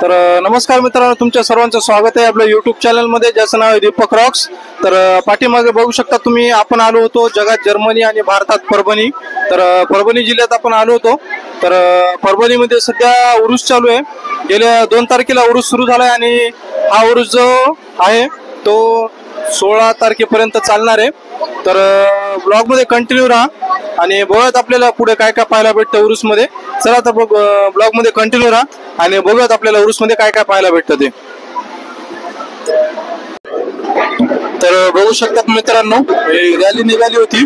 तर नमस्कार मित्रांनो, तुमच्या सर्वांचं स्वागत आहे आपल्या यूट्यूब चॅनलमध्ये, ज्याचं नाव आहे दीपक रॉक्स। तर पाठीमागे बघू शकता तुम्ही, आपण आलो होतो जगात जर्मनी आणि भारतात परभणी। तर परभणी जिल्ह्यात आपण आलो होतो। तर परभणीमध्ये सध्या उरूस चालू आहे। गेल्या 2 तारखेला उरूस सुरू झालाय आणि हा उरूस जो आहे तो 16 तारखेपर्यंत चालणार आहे। तर ब्लॉग मध्ये कंटिन्यू राहा आणि बघूयात आपल्याला पुढे काय काय पाहायला भेटतं उरूस मध्ये। चला तर ब्लॉग मध्ये कंटिन्यू राहा आणि बघूयात आपल्याला उरूस मध्ये काय काय पाहायला भेटतं ते। तर बघू शकतात मित्रांनो, रॅली निघाली होती।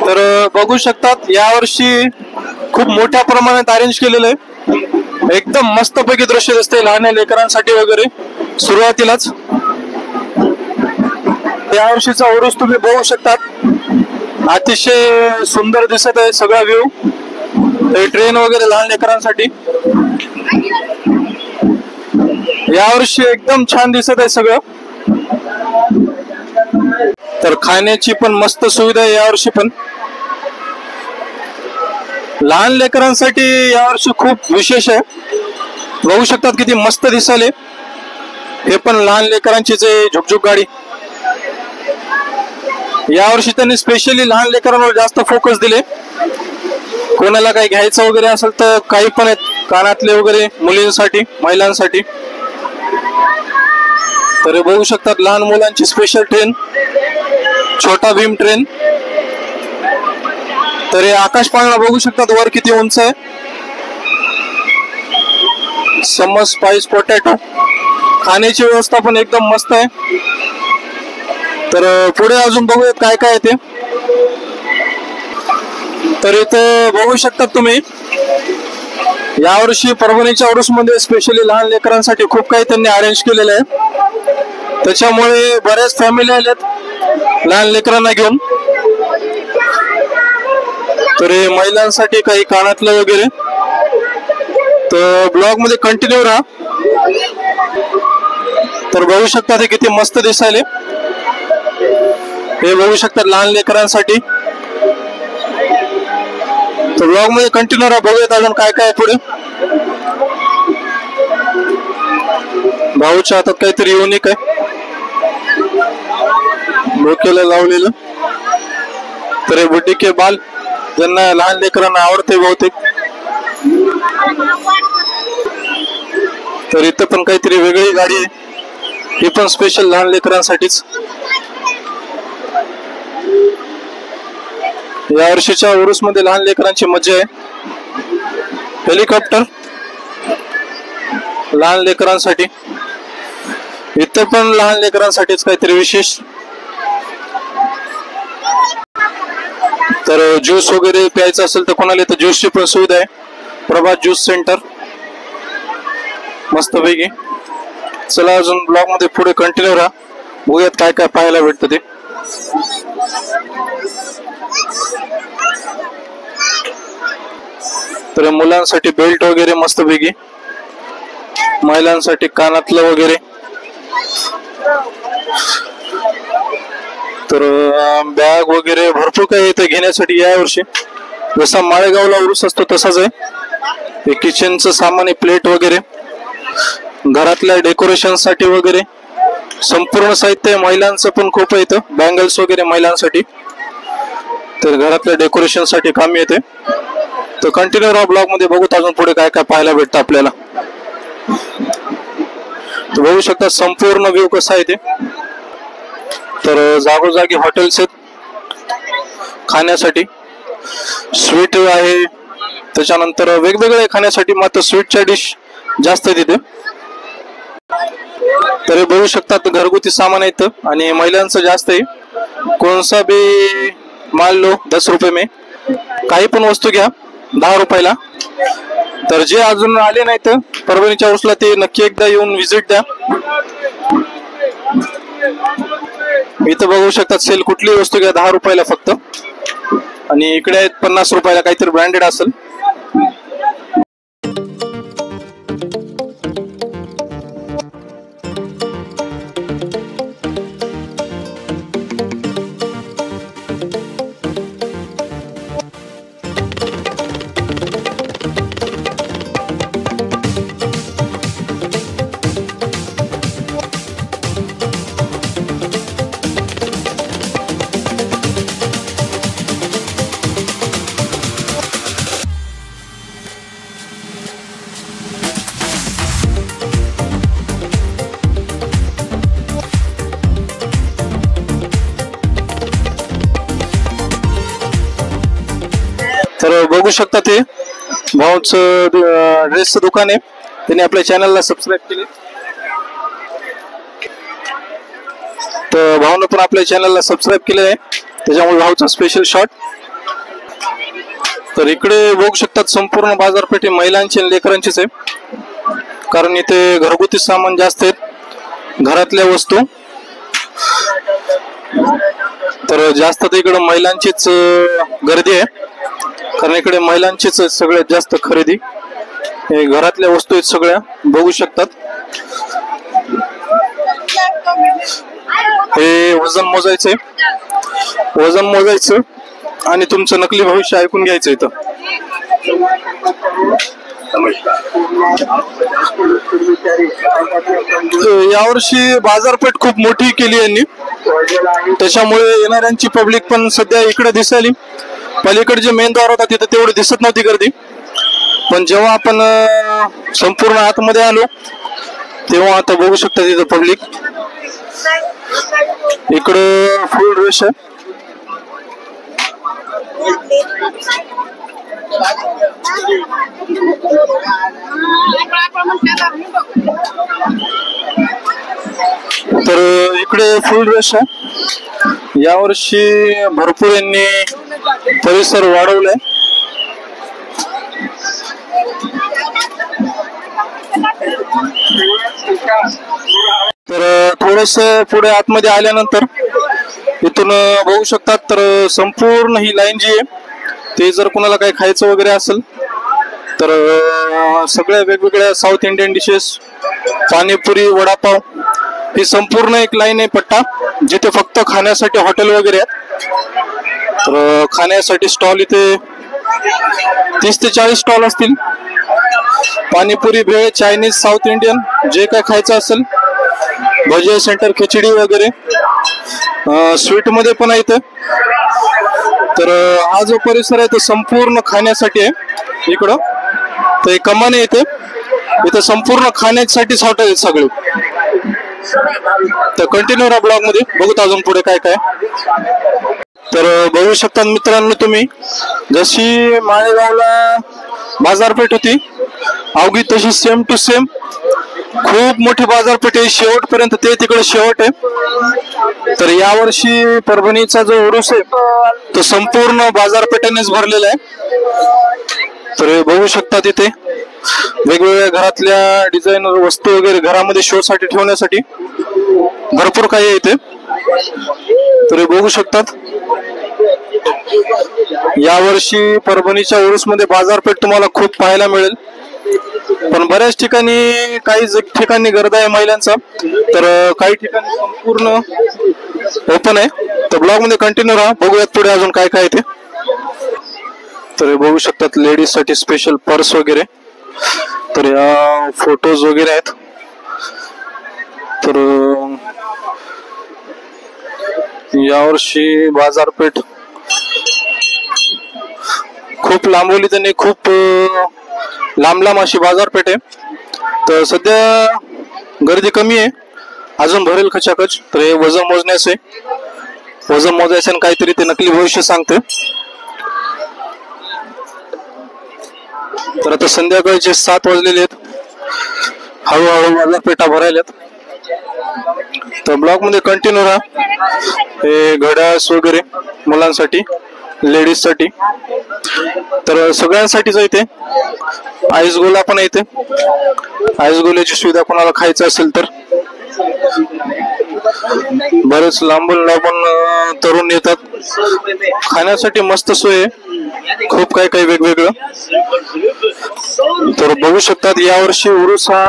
तर बघू शकतात यावर्षी खूप मोठ्या प्रमाणात अरेंज केलेलं आहे। एकदम मस्तपैकी दृश्य दिसते लहान लेकरांसाठी वगैरे सुरुवातीलाच। यावर्षीचा उरूस तुम्ही बघू शकतात, अतिशय सुंदर दिसत आहे सगळा व्ह्यू। ट्रेन वगैरे लहान लेकरांसाठी यावर्षी एकदम छान दिसत आहे सगळं। तर खाण्याची पण मस्त सुविधा आहे यावर्षी पण। लहान लेकरांसाठी यावर्षी खूप विशेष आहे। बघू शकतात किती मस्त दिसाले। हे पण लहान लेकरांची जे झुकझुक गाडी, यावर्षी त्यांनी स्पेशली लहान लेकरांवर जास्त फोकस दिले। कोणाला काही घ्यायचं वगैरे असेल तर काही पण आहेत, कानातले वगैरे मुलींसाठी, महिलांसाठी। तर बघू शकतात लहान मुलांची स्पेशल ट्रेन, छोटा भीम ट्रेन। तर हे आकाश पाळणा बघू शकतात वर किती उंच आहे। समर स्पाइस पोटॅटो, खाण्याची व्यवस्था पण एकदम मस्त आहे। तर पुढे अजून बघूयात काय काय आहे ते। तर इथे बघू शकतात तुम्ही, यावर्षी परभणीच्या उरूस मध्ये स्पेशली लहान लेकरांसाठी खूप काही त्यांनी अरेंज केलेलं आहे। त्याच्यामुळे बऱ्याच फॅमिली आल्यात लहान लेकरांना घेऊन। तर हे महिलांसाठी काही कानातलं वगैरे। तर ब्लॉग मध्ये कंटिन्यू राहा। तर बघू शकता ते किती मस्त दिसायले। हे बघू शकतात लहान लेकरांसाठी। तर ब्लॉग मध्ये कंटिन्यू राहा, बघूयात अजून काय काय पुढे। भाऊच्या हातात काहीतरी युनिक आहे, डोक्याला लावलेलं। तर हे बुड्डी के बाल, ज्यांना लहान लेकरांना आवडते बहुतेक। तर इथं पण काहीतरी वेगळी गाडी आहे, ही पण स्पेशल लहान लेकरांसाठीच। या वर्षीच्या उरूस मध्ये लहान लेकरांची मजा आहे। हेलिकॉप्टर लहान लेकरांसाठी, इथं पण लहान लेकरांसाठीच काहीतरी विशेष। तर ज्यूस वगैरे प्यायचं असेल तर कोणाला तर ज्यूसची पण सुविधा आहे। प्रभात ज्यूस सेंटर, मस्तपैकी। चला अजून ब्लॉग मध्ये पुढे कंटिन्यू राहा, बघूयात काय काय पाहायला भेटतं ते। तर मुलांसाठी बेल्ट वगैरे मस्तपैकी, महिलांसाठी कानातलं वगैरे। तर बॅग वगैरे भरपूर काही येतं घेण्यासाठी यावर्षी। जसा माळेगावला उरूस असतो तसाच आहे। किचनचं सामान आहे, प्लेट वगैरे, घरातल्या डेकोरेशन साठी वगैरे संपूर्ण साहित्य। महिलांचं पण खूप आहे इथं, बँगल्स वगैरे महिलांसाठी। तर घरातल्या डेकोरेशन साठी काम येते। तर कंटिन्यू राहा ब्लॉग मध्ये, बघूत अजून पुढे काय काय पाहायला भेटतं आपल्याला। तर बघू शकता संपूर्ण व्ह्यू कसा आहे ते। तर जागोजागी हॉटेल्स आहेत खाण्यासाठी, स्वीट आहे, त्याच्यानंतर वेगवेगळे खाण्यासाठी। मात्र स्वीटच्या डिश जास्त तिथे। तर हे बघू शकतात घरगुती सामान आहेत आणि महिलांचं जास्त आहे. कोणसा भी माल लो 10 रुपये में, काही पण वस्तू घ्या 10 रुपयाला. तर जे अजून आले नाहीत परभणीच्या उर्सला ते नक्की एकदा येऊन व्हिजिट द्या. इथं बघू शकतात सेल, कुठली वस्तू घ्या 10 रुपयाला फक्त. आणि इकडे आहेत 50 रुपयाला, काहीतरी ब्रँडेड असेल. तर बघू शकता ते भाऊचं ड्रेसचं दुकान आहे. त्यांनी आपल्या चॅनलला सबस्क्राईब केले. तर भाऊनं पण आपल्या चॅनलला सबस्क्राईब केलं आहे, त्याच्यामुळे भाऊचा स्पेशल शॉट. तर इकडे बघू शकतात संपूर्ण बाजारपेठ महिलांची आणि लेकरांचीच आहे, कारण इथे घरगुती सामान जास्त आहेत, घरातल्या वस्तू. तर जास्त तर इकडे महिलांचीच गर्दी आहे, कारण इकडे महिलांचीच सगळ्यात जास्त खरेदी. हे घरातल्या वस्तू आहेत सगळ्या, बघू शकतात. हे वजन मोजायचंय, वजन मोजायचं आणि तुमचं नकली भविष्य ऐकून घ्यायचं इथं. यावर्षी बाजारपेठ खूप मोठी केली यांनी, त्याच्यामुळे येणाऱ्यांची पब्लिक पण सध्या इकडे दिसायली. पलीकडे मेन द्वार होता तिथे तेवढी दिसत नव्हती गर्दी, पण जेव्हा आपण संपूर्ण आतमध्ये आलो तेव्हा आता बघू शकता तिथं पब्लिक. इकडं फुल रश आहे. तर इकडे फुल रश आहे. यावर्षी भरपूर यांनी परिसर वाढवलाय. तर थोडस पुढे आतमध्ये आल्यानंतर इथून बघू शकतात तर संपूर्ण ही लाईन जी आहे ते जर कोणाला काही खायचं वगैरे असेल तर सगळ्या वेगवेगळ्या South Indian dishes, panipuri, vadapav, ही संपूर्ण एक लाईन आहे पट्टा, जिथे फक्त खाण्यासाठी हॉटेल वगैरे आहेत. तर खाण्यासाठी स्टॉल इथे 30 ते 40 स्टॉल असतील. पाणीपुरी, भेळ, चायनीज, साऊथ इंडियन जे काय खायचं असेल, भजे सेंटर, खिचडी वगैरे, स्वीट मध्ये पण आहे. तर हा जो परिसर आहे तो संपूर्ण खाण्यासाठी आहे. इकडं तर कमाने येते, इथं संपूर्ण खाण्यासाठीच हॉटेल आहेत सगळे. तर कंटिन्यू राहा ब्लॉग मध्ये, बघूत अजून पुढे काय काय. तर बघू शकता मित्रांनो तुम्ही, जशी माळेगावला बाजारपेठ होती अवघी तशी सेम टू सेम खूप मोठी बाजारपेठ आहे. शेवटपर्यंत ते तिकडे शेवट आहे. तर यावर्षी परभणीचा जो उरूस आहे तो संपूर्ण बाजारपेठेनेच भरलेला आहे. तर हे बघू शकता तिथे वेगवेगळ्या घरातल्या डिझायनर वस्तू वगैरे घरामध्ये शो साठी ठेवण्यासाठी भरपूर काही आहे इथे. तर हे बघू शकतात यावर्षी परभणीच्या उरूस मध्ये बाजारपेठ तुम्हाला खूप पाहायला मिळेल, पण बऱ्याच ठिकाणी काही ठिकाणी गर्दी आहे महिलांचा, तर काही ठिकाणी संपूर्ण ओपन आहे. तर ब्लॉग मध्ये कंटिन्यू राहा, बघूयात पुढे अजून काय काय ते. तर हे बघू शकतात लेडीज साठी स्पेशल पर्स वगैरे, तर या फोटोज वगैरे आहेत. तर यावर्षी बाजारपेठ खूप लांबवली त्यांनी, खूप लांब लांब अशी बाजारपेठ आहे. तर सध्या गर्दी कमी आहे, अजून भरेल खचाखच. तर हे वजन मोजण्याचे, वजन मोजायचं काहीतरी ते नकली भविष्य सांगते. तर आता संध्याकाळचे 7 वाजलेले आहेत, हळूहळू बाजारपेठा भरायल्यात. तर ब्लॉग मध्ये कंटिन्यू राहा. हे घड्याळ वगैरे मुलांसाठी, लेडीज साठी, तर सगळ्यांसाठीच आहे ते. आईस गोला पण येते. आईस गोल्याची सुविधा कोणाला खायचं असेल तर. बरेच लांबून लांबून तरुण येतात. खाण्यासाठी मस्त सोय आहे, खूप काही काही वेगवेगळं. तर बघू शकतात यावर्षी उरूस हा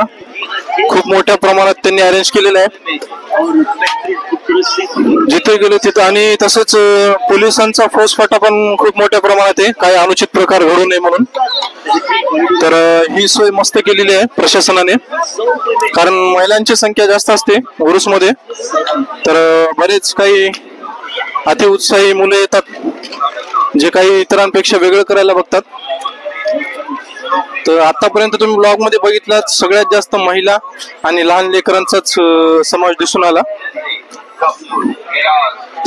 खूप मोठ्या प्रमाणात त्यांनी अरेंज केलेला आहे. जिथे गेले तिथे. आणि तसंच पोलिसांचा फौजफाटा पण खूप मोठ्या प्रमाणात आहे, काही अनुचित प्रकार घडू नये म्हणून. तर ही सोय मस्त केलेली आहे प्रशासनाने, कारण महिलांची संख्या जास्त असते उरूस मध्ये. तर बरेच काही अतिउत्साही मुले येतात, जे काही इतरांपेक्षा वेगळं करायला बघतात. तर आतापर्यंत तुम्ही ब्लॉग मध्ये बघितलात, सगळ्यात जास्त महिला आणि लहान लेकरांचाच समावेश दिसून आला.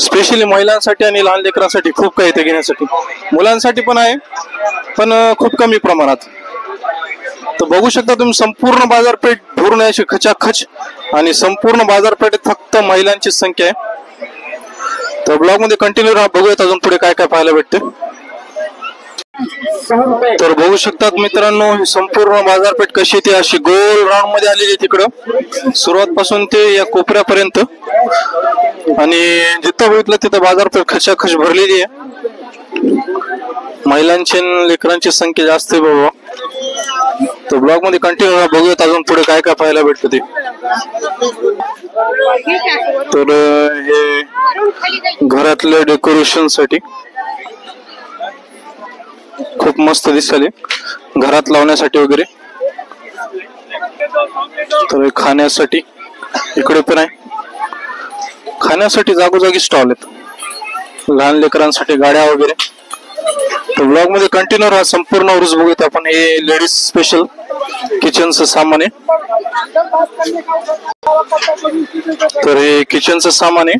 स्पेशली महिलांसाठी आणि लहान लेकरांसाठी खूप काही ते घेण्यासाठी. मुलांसाठी पण आहे, पण खूप कमी प्रमाणात. तर बघू शकता तुम्ही संपूर्ण बाजारपेठ भरून आहे अशी खचाखच, आणि संपूर्ण बाजारपेठेत फक्त महिलांचीच संख्या आहे. तर ब्लॉग मध्ये कंटिन्यू राहा, बघूयात अजून पुढे काय काय पाहायला भेटते. तर बघू शकतात मित्रांनो, ही संपूर्ण बाजारपेठ कशी ती अशी गोल राऊंड मध्ये आलेली आहे तिकडं, सुरुवात पासून ते या कोपऱ्यापर्यंत. आणि जिथं बघितलं तिथं बाजारपेठ खचाखच भरलेली आहे. महिलांची आणि लेकरांची संख्या जास्त आहे बाबा. तर ब्लॉग मध्ये कंटिन्यू राहा, बघूयात अजून पुढे काय काय पाहायला भेटतं ते. तर हे घरातल्या डेकोरेशन साठी खूप मस्त दिसले, घरात लावण्यासाठी वगैरे. तर खाण्यासाठी इकडे पण आहे, खाण्यासाठी जागोजागी स्टॉल आहेत, लहान लेकरांसाठी गाड्या वगैरे. तर ब्लॉग मध्ये कंटिन्यू राहा, संपूर्ण उरूस बघूयात आपण. हे लेडीज स्पेशल किचनचं सामान आहे. तर हे किचनचं सामान आहे,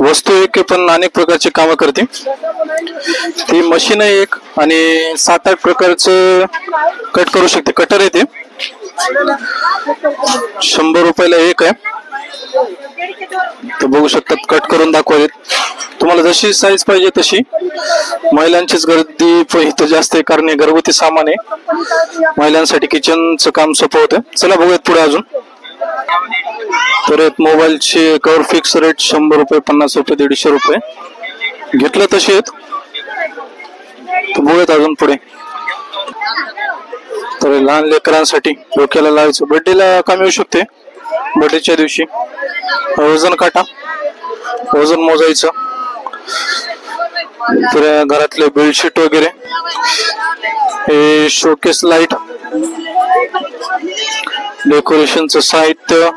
वस्तू एक पण अनेक प्रकारचे काम करते. ती मशीन आहे एक, आणि 7-8 प्रकारचं कट करू शकते. कटर आहे ते, 100 रुपयाला एक आहे. तर बघू शकतात, कट करून दाखवले तुम्हाला. जशी साईज पाहिजे तशी. महिलांचीच गर्दी इथं जास्त आहे, कारण घरगुती सामान आहे. महिलांसाठी किचनचं काम सोपं होतं. चला बघूयात पुढे अजून. तर मोबाईलचे कवर फिक्स रेट 100 रुपये, 50 रुपये, 150 रुपये घेतलं तसे आहेत. तर बघूयात अजून पुढे. तर लहान लेकरांसाठी डोक्याला लावायचं, बर्थडेला काम येऊ शकते. बर्थडेच्या दिवशी वजन काटा, वजन मोजायचं. तर घरातले बेडशीट वगैरे, हे शोकेस लाईट, डेकोरेशनचं साहित्य.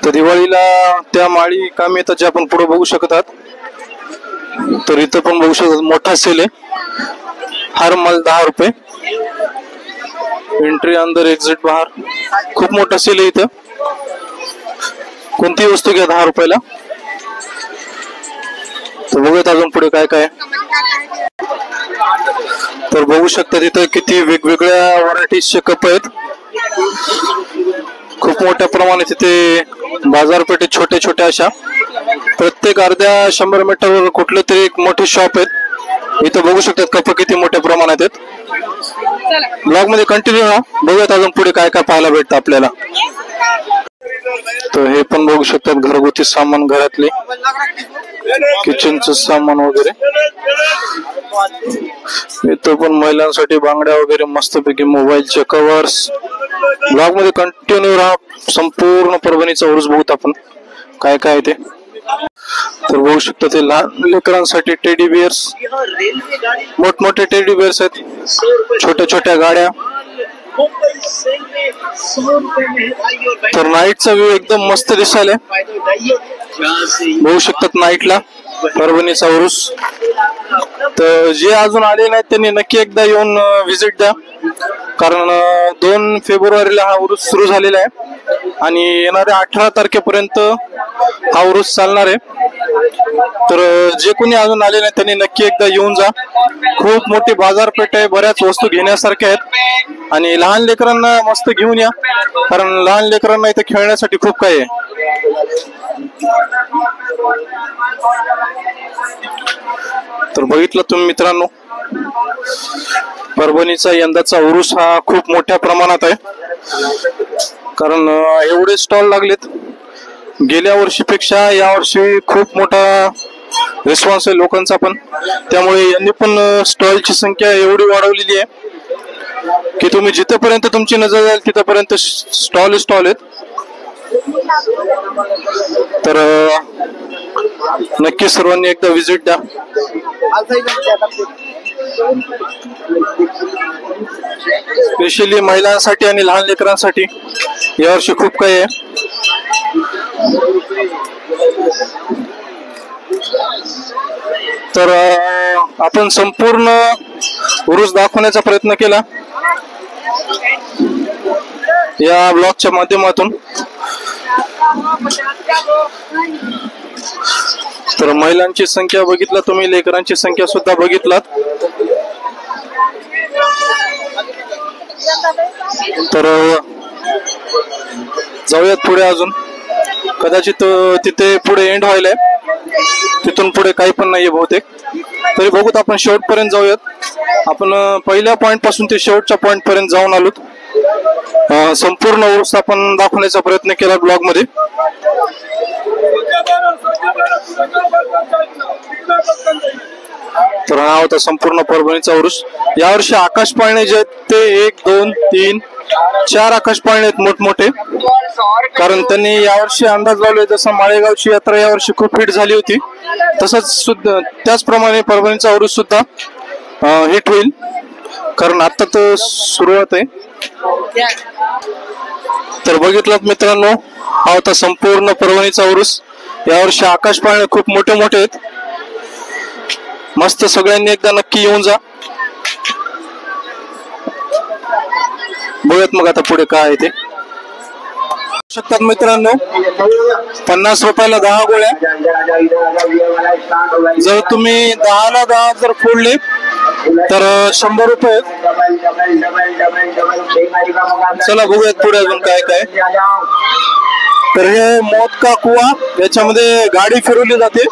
तर दिवाळीला त्या माळी काम येतात जे आपण पुढे बघू शकतात. तर इथं पण बघू शकतात मोठा सेल आहे. हर माल 10 रुपये, एंट्री अंदर एक्झिट बाहेर. खूप मोठा सेल आहे इथं, कोणतीही वस्तू घ्या 10 रुपयाला. तर बघूयात अजून पुढे काय काय. तर बघू शकता तिथं किती वेगवेगळ्या व्हरायटीजचे कप आहेत. खूप मोठ्या प्रमाणात तिथे बाजारपेठेत छोट्या छोट्या अशा प्रत्येक अर्ध्या 100 मीटरवर कुठले तरी एक मोठे शॉप आहेत. इथं बघू शकतात कप किती मोठ्या प्रमाणात आहेत. ब्लॉग मध्ये कंटिन्यू राहा, बघूयात अजून पुढे काय काय पाहायला भेटतं आपल्याला. तर हे पण बघू शकतात घरगुती सामान, घरातले किचनचं सामान वगैरे. इथं पण महिलांसाठी बांगड्या वगैरे मस्तपैकी, मोबाईलचे कव्हर्स. ब्लॉग मध्ये कंटिन्यू राहा, संपूर्ण परभणीचा उरूस बघूत आपण काय काय ते. तर बघू शकता ते लहान लेकरांसाठी टेडी बिअर्स, मोठमोठे टेडी बिअर्स आहेत, छोट्या छोट्या गाड्या. तर नाईटचा व्ह्यू एकदम मस्त दिसायला बघू शकतात नाईटला परभणीचा उरूस. तर जे अजून आले नाहीत त्यांनी नक्की एकदा येऊन व्हिजिट द्या. कारण 2 फेब्रुवारीला हा उरूस सुरू झालेला आहे आणि येणाऱ्या 18 तारखेपर्यंत हा उरूस चालणार आहे. तर जे कोणी अजून आले नाही त्यांनी नक्की एकदा येऊन जा. खूप मोठी बाजारपेठ आहे, बऱ्याच वस्तू घेण्यासारख्या आहेत आणि लहान लेकरांना मस्त घेऊन या, कारण लहान लेकरांना इथे खेळण्यासाठी खूप काही आहे. तर बघितलं तुम्ही मित्रांनो, परभणीचा यंदाचा उरूस हा खूप मोठ्या प्रमाणात आहे, कारण एवढे स्टॉल लागलेत. गेल्या वर्षीपेक्षा यावर्षी खूप मोठा रिस्पॉन्स आहे लोकांचा पण, त्यामुळे यांनी पण स्टॉलची संख्या एवढी वाढवलेली आहे की तुम्ही जिथेपर्यंत तुमची नजर जाईल तिथेपर्यंत स्टॉल आहेत. तर नक्की सर्वांनी एकदा व्हिजिट द्या. स्पेशली महिलांसाठी आणि लहान लेकरांसाठी यावर्षी खूप काही आहे. तर आपण संपूर्ण उरूस दाखवण्याचा प्रयत्न केला या ब्लॉगच्या माध्यमातून. तर महिलांची संख्या बघितला तुम्ही, लेकरांची संख्या सुद्धा बघितलात. तर जाऊयात पुढे अजून. कदाचित तिथे पुढे एंड व्हायलाय, तिथून पुढे काही पण नाहीये बहुतेक. तरी बघूत, आपण शेवटपर्यंत जाऊयात. आपण पहिल्या पॉइंट पासून ते शेवटच्या पॉइंट पर्यंत जाऊन आलोत. संपूर्ण उरूस आपण दाखवण्याचा प्रयत्न केला ब्लॉग मध्ये. तर हा होता संपूर्ण परभणीचा उरूस. यावर्षी आकाश पाळणे जे आहेत ते 1, 2, 3, 4 आकाश पाळणे आहेत मोठमोठे, कारण त्यांनी यावर्षी अंदाज लावले जसं माळेगावची यात्रा यावर्षी खूप हिट झाली होती, तसंच सुद्धा त्याचप्रमाणे परभणीचा उरूस सुद्धा हिट होईल, कारण आता तर सुरुवात आहे. तर बघितलं मित्रांनो, हा होता संपूर्ण परभणीचा उरूस. यावर्षी आकाश पाळणे खूप मोठे मोठे आहेत. मस्त, सगळ्यांनी एकदा नक्की येऊन जा. बघूयात मग आता पुढे काय आहे ते. शकतात मित्रांनो, 50 रुपयाला 10 गोळ्या. जर तुम्ही 10ला 10 जर फोडले तर 100 रुपये. चला बघूयात पुढे अजून काय काय. तर हे मौत का कुआ, याच्यामध्ये गाडी फिरवली जाते.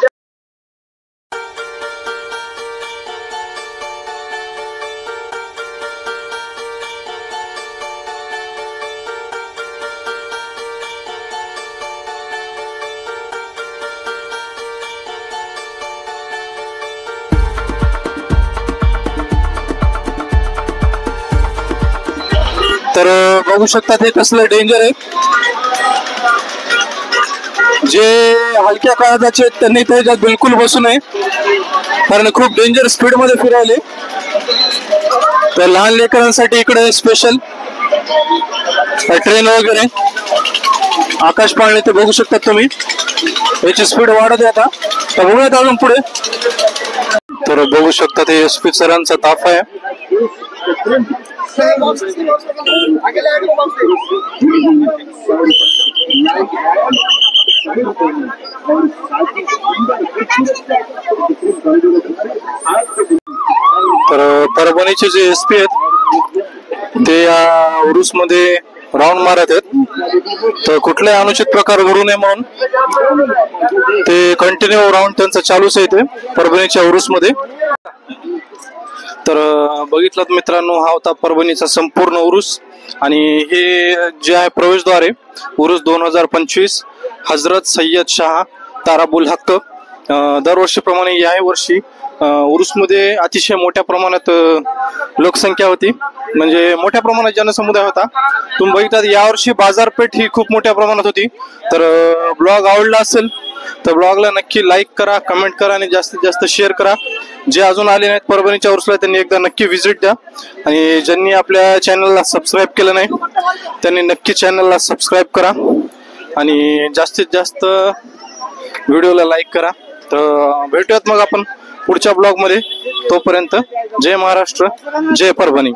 तर बघू शकता ते कसलं डेंजर आहे. जे हलक्या काळजाचे आहेत त्यांनी त्याच्यात बिलकुल बसू नये, कारण खूप डेंजर स्पीड मध्ये फिरायले. तर लहान लेकरांसाठी इकडे स्पेशल ट्रेन वगैरे आकाश पाळणे ते बघू शकता तुम्ही. याची स्पीड वाढत आहे आता. तर बघूयात अजून पुढे. तर बघू शकता ते SP सरांचा ताफा आहे. तर परभणीचे जे SP आहेत ते या उरूस मध्ये राऊंड मारत आहेत. तर कुठलाही अनुचित प्रकार घडू नये म्हणून ते कंटिन्यू राऊंड त्यांचा चालूच आहे ते परभणीच्या उरूस मध्ये. तर बघितलं मित्रांनो, हा होता परभणीचा संपूर्ण उरूस. आणि हे जे आहे प्रवेशद्वार आहे उरूस 2025 हजरत सय्यद शाह ताराबुल हक्क. दरवर्षीप्रमाणे याही वर्षी उरूसमध्ये अतिशय मोठ्या प्रमाणात लोकसंख्या होती, म्हणजे मोठ्या प्रमाणात जनसमुदाय होता. तुम्ही बघितलात यावर्षी बाजारपेठ ही खूप मोठ्या प्रमाणात होती. तर ब्लॉग आवडला असेल तर ब्लॉगला नक्की लाईक करा, कमेंट करा आणि जास्तीत जास्त शेअर करा. जे अजून आले नाहीत परभणीच्या उरूसला त्यांनी एकदा नक्की व्हिजिट द्या. आणि ज्यांनी आपल्या चॅनलला सबस्क्राईब केलं नाही त्यांनी नक्की चॅनलला सबस्क्राईब करा आणि जास्तीत जास्त व्हिडिओला लाईक करा. तर भेटूयात मग आपण पुढच्या ब्लॉग मध्ये. तोपर्यंत जय महाराष्ट्र, जय परभणी.